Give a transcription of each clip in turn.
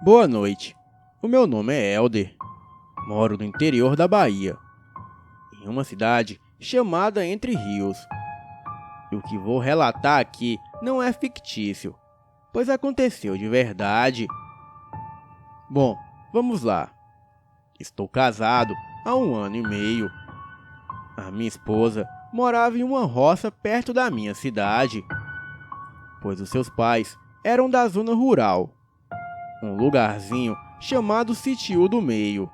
Boa noite, o meu nome é Elder, moro no interior da Bahia, em uma cidade chamada Entre Rios. E o que vou relatar aqui não é fictício, pois aconteceu de verdade. Bom, vamos lá. Estou casado há 1 ano e meio. A minha esposa morava em uma roça perto da minha cidade, pois os seus pais eram da zona rural, um lugarzinho chamado Sítio do Meio.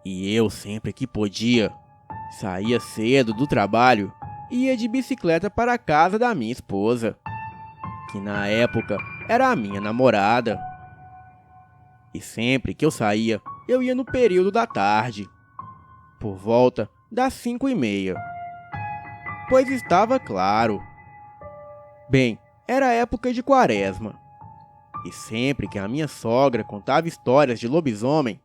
E eu, sempre que podia, saía cedo do trabalho e ia de bicicleta para a casa da minha esposa, que na época era a minha namorada. E sempre que eu saía, eu ia no período da tarde, por volta das 5h30, pois estava claro. Bem, era época de quaresma, e sempre que a minha sogra contava histórias de lobisomem,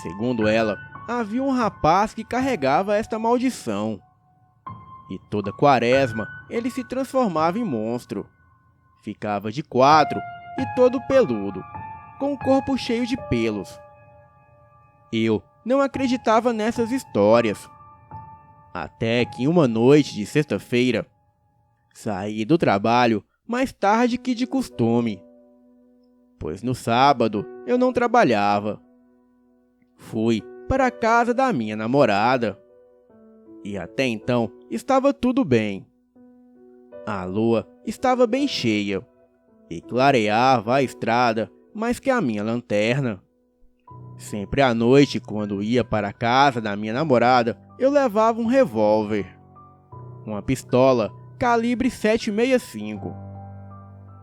segundo ela, havia um rapaz que carregava esta maldição. E toda quaresma ele se transformava em monstro. Ficava de 4 e todo peludo, com o corpo cheio de pelos. Eu não acreditava nessas histórias. Até que uma noite de sexta-feira, saí do trabalho mais tarde que de costume, pois no sábado eu não trabalhava. Fui para a casa da minha namorada. E até então estava tudo bem. A lua estava bem cheia e clareava a estrada mais que a minha lanterna. Sempre à noite, quando ia para a casa da minha namorada, eu levava um revólver, uma pistola calibre 7,65,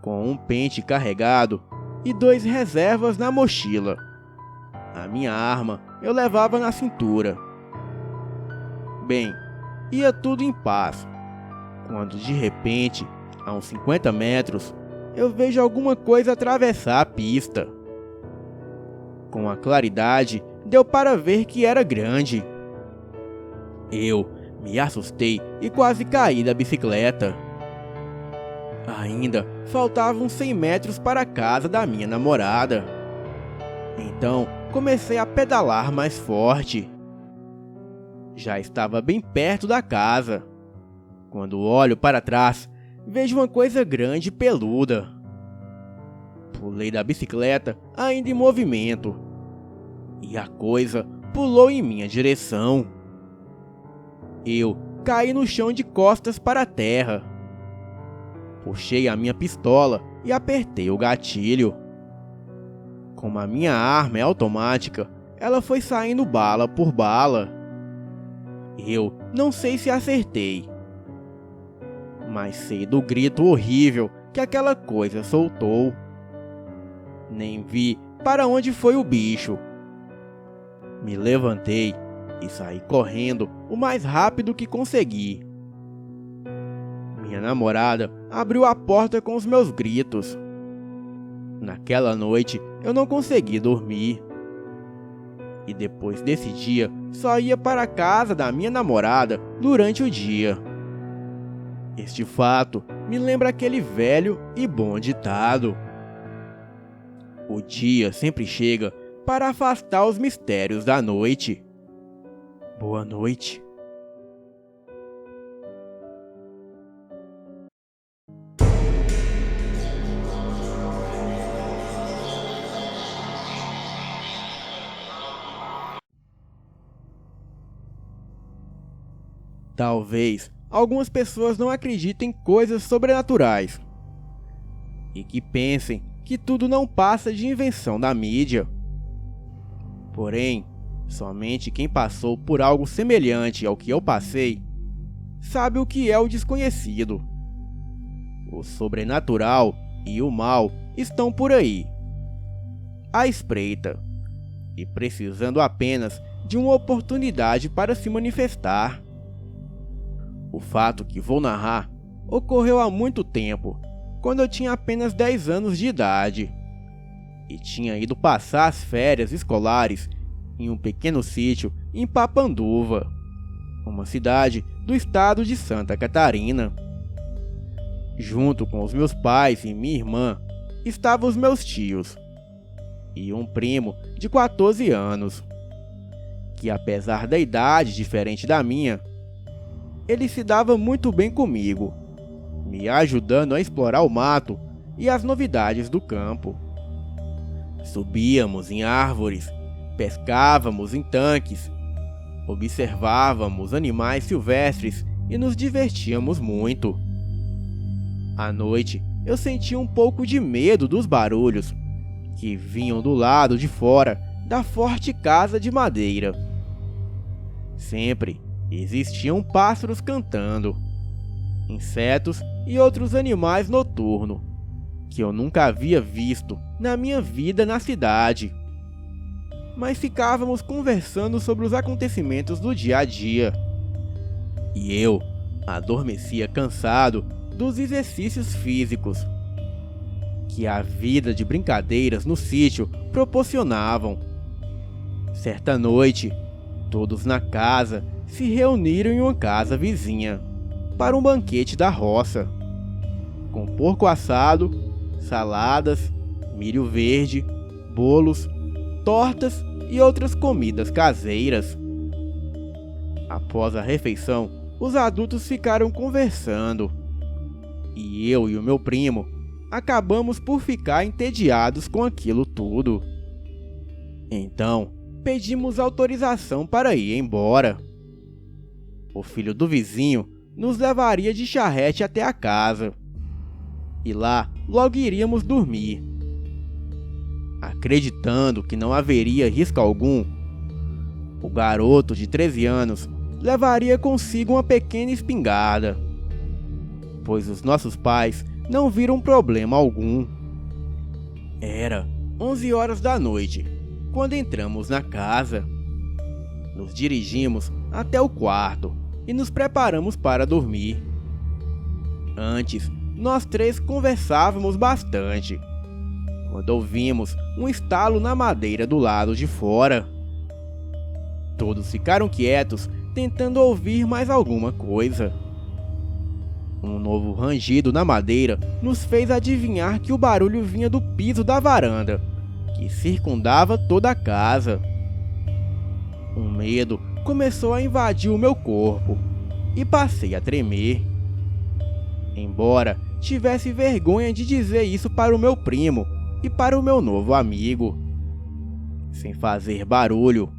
com um pente carregado e 2 reservas na mochila. A minha arma eu levava na cintura. Bem, ia tudo em paz, quando de repente, a uns 50 metros, eu vejo alguma coisa atravessar a pista. Com a claridade, deu para ver que era grande. Eu me assustei e quase caí da bicicleta. Ainda faltavam 100 metros para a casa da minha namorada. Então, comecei a pedalar mais forte. Já estava bem perto da casa, quando olho para trás, vejo uma coisa grande e peluda. Pulei da bicicleta, ainda em movimento, e a coisa pulou em minha direção. Eu caí no chão de costas para a terra. Puxei a minha pistola e apertei o gatilho. Como a minha arma é automática, ela foi saindo bala por bala. Eu não sei se acertei, mas sei do grito horrível que aquela coisa soltou. Nem vi para onde foi o bicho. Me levantei e saí correndo o mais rápido que consegui. Minha namorada abriu a porta com os meus gritos. Naquela noite eu não consegui dormir. E depois desse dia, só ia para a casa da minha namorada durante o dia. Este fato me lembra aquele velho e bom ditado: o dia sempre chega para afastar os mistérios da noite. Boa noite. Talvez algumas pessoas não acreditem em coisas sobrenaturais e que pensem que tudo não passa de invenção da mídia. Porém, somente quem passou por algo semelhante ao que eu passei sabe o que é o desconhecido. O sobrenatural e o mal estão por aí, à espreita, e precisando apenas de uma oportunidade para se manifestar. O fato que vou narrar ocorreu há muito tempo, quando eu tinha apenas 10 anos de idade, e tinha ido passar as férias escolares em um pequeno sítio em Papanduva, uma cidade do estado de Santa Catarina. Junto com os meus pais e minha irmã, estavam os meus tios, e um primo de 14 anos, que apesar da idade diferente da minha, ele se dava muito bem comigo, me ajudando a explorar o mato e as novidades do campo. Subíamos em árvores, pescávamos em tanques, observávamos animais silvestres e nos divertíamos muito. À noite, eu sentia um pouco de medo dos barulhos que vinham do lado de fora da forte casa de madeira. Sempre existiam pássaros cantando, insetos e outros animais noturnos que eu nunca havia visto na minha vida na cidade. Mas ficávamos conversando sobre os acontecimentos do dia a dia. E eu adormecia cansado dos exercícios físicos que a vida de brincadeiras no sítio proporcionavam. Certa noite, todos na casa se reuniram em uma casa vizinha para um banquete da roça, com porco assado, saladas, milho verde, bolos, tortas e outras comidas caseiras. Após a refeição, os adultos ficaram conversando e eu e o meu primo acabamos por ficar entediados com aquilo tudo. Então, pedimos autorização para ir embora. O filho do vizinho nos levaria de charrete até a casa e lá logo iríamos dormir. Acreditando que não haveria risco algum, o garoto de 13 anos levaria consigo uma pequena espingarda, pois os nossos pais não viram problema algum. Era 11 horas da noite quando entramos na casa. Nos dirigimos até o quarto e nos preparamos para dormir. Antes, nós três conversávamos bastante, quando ouvimos um estalo na madeira do lado de fora. Todos ficaram quietos, tentando ouvir mais alguma coisa. Um novo rangido na madeira nos fez adivinhar que o barulho vinha do piso da varanda, que circundava toda a casa. Um medo começou a invadir o meu corpo e passei a tremer. Embora tivesse vergonha de dizer isso para o meu primo e para o meu novo amigo. Sem fazer barulho,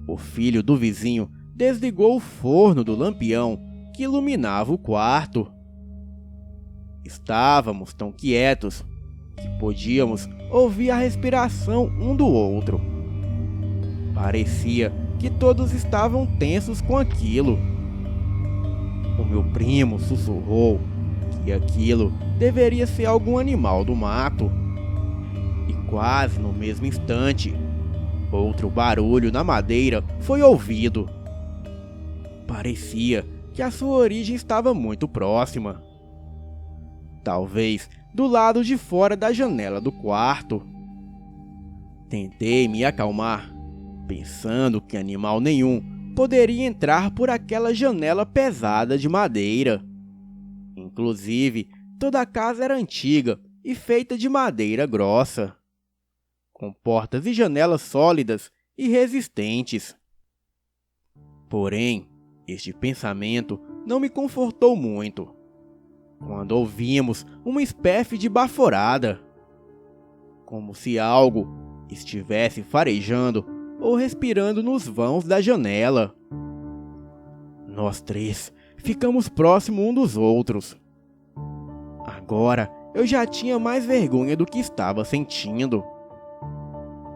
o filho do vizinho desligou o forno do lampião que iluminava o quarto. Estávamos tão quietos que podíamos ouvir a respiração um do outro. Parecia que todos estavam tensos com aquilo. O meu primo sussurrou que aquilo deveria ser algum animal do mato. E quase no mesmo instante, outro barulho na madeira foi ouvido. Parecia que a sua origem estava muito próxima. Talvez do lado de fora da janela do quarto. Tentei me acalmar, pensando que animal nenhum poderia entrar por aquela janela pesada de madeira. Inclusive, toda a casa era antiga e feita de madeira grossa, com portas e janelas sólidas e resistentes. Porém, este pensamento não me confortou muito, quando ouvimos uma espécie de baforada, como se algo estivesse farejando ou respirando nos vãos da janela. Nós três ficamos próximos um dos outros. Agora eu já tinha mais vergonha do que estava sentindo,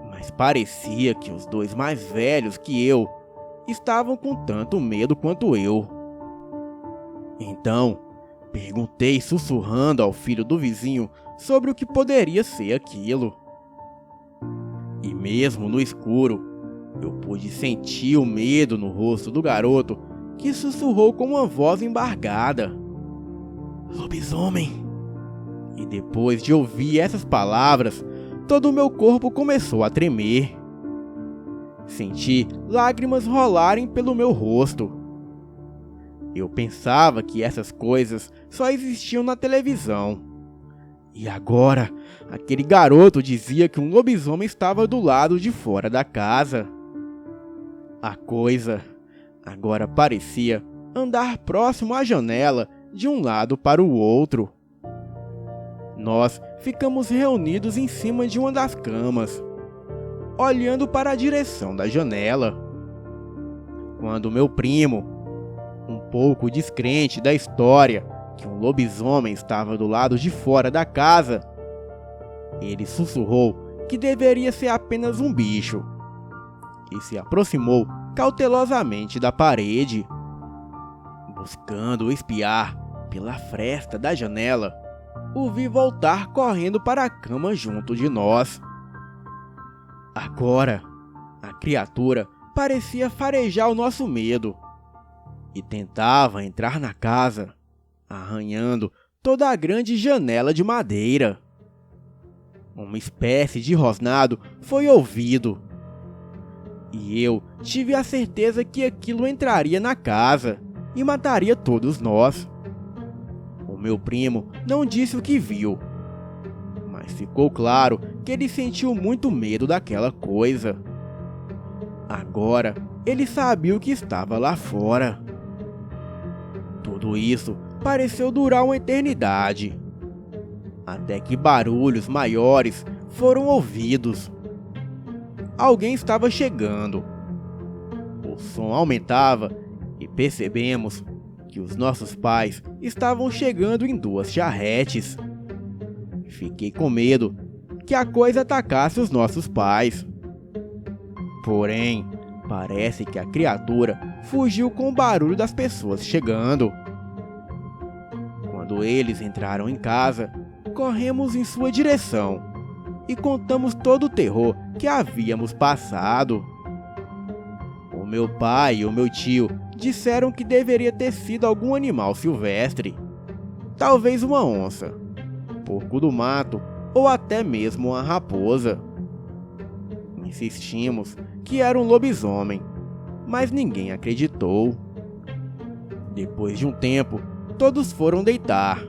mas parecia que os dois mais velhos que eu estavam com tanto medo quanto eu. Então, perguntei sussurrando ao filho do vizinho sobre o que poderia ser aquilo. E mesmo no escuro, eu pude sentir o medo no rosto do garoto, que sussurrou com uma voz embargada: "Lobisomem!" E depois de ouvir essas palavras, todo o meu corpo começou a tremer. Senti lágrimas rolarem pelo meu rosto. Eu pensava que essas coisas só existiam na televisão, E agora, aquele garoto dizia que um lobisomem estava do lado de fora da casa. A coisa agora parecia andar próximo à janela de um lado para o outro. Nós ficamos reunidos em cima de uma das camas, olhando para a direção da janela, quando meu primo, um pouco descrente da história que um lobisomem estava do lado de fora da casa, ele sussurrou que deveria ser apenas um bicho e se aproximou cautelosamente da parede, buscando espiar pela fresta da janela. O vi voltar correndo para a cama junto de nós. Agora, a criatura parecia farejar o nosso medo e tentava entrar na casa, arranhando toda a grande janela de madeira. Uma espécie de rosnado foi ouvido, e eu tive a certeza que aquilo entraria na casa e mataria todos nós. O meu primo não disse o que viu, mas ficou claro que ele sentiu muito medo daquela coisa. Agora ele sabia o que estava lá fora. Tudo isso pareceu durar uma eternidade, até que barulhos maiores foram ouvidos. Alguém estava chegando. O som aumentava e percebemos que os nossos pais estavam chegando em 2 charretes. Fiquei com medo que a coisa atacasse os nossos pais. Porém, parece que a criatura fugiu com o barulho das pessoas chegando. Quando eles entraram em casa, corremos em sua direção e contamos todo o terror que havíamos passado. O meu pai e o meu tio disseram que deveria ter sido algum animal silvestre, talvez uma onça, porco do mato ou até mesmo uma raposa. Insistimos que era um lobisomem, mas ninguém acreditou. Depois de um tempo, todos foram deitar.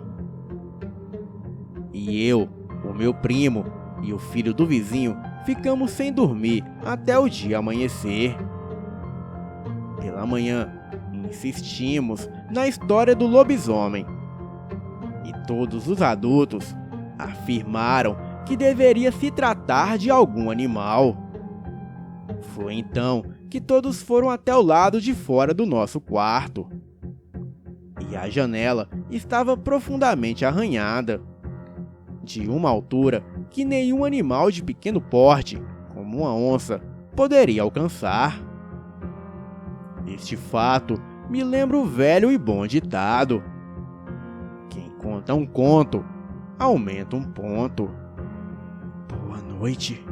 E eu, o meu primo e o filho do vizinho ficamos sem dormir até o dia amanhecer. Pela manhã, insistimos na história do lobisomem, e todos os adultos afirmaram que deveria se tratar de algum animal. Foi então que todos foram até o lado de fora do nosso quarto, e a janela estava profundamente arranhada, de uma altura que nenhum animal de pequeno porte, como uma onça, poderia alcançar. Este fato me lembra o velho e bom ditado: quem conta um conto, aumenta um ponto. Boa noite.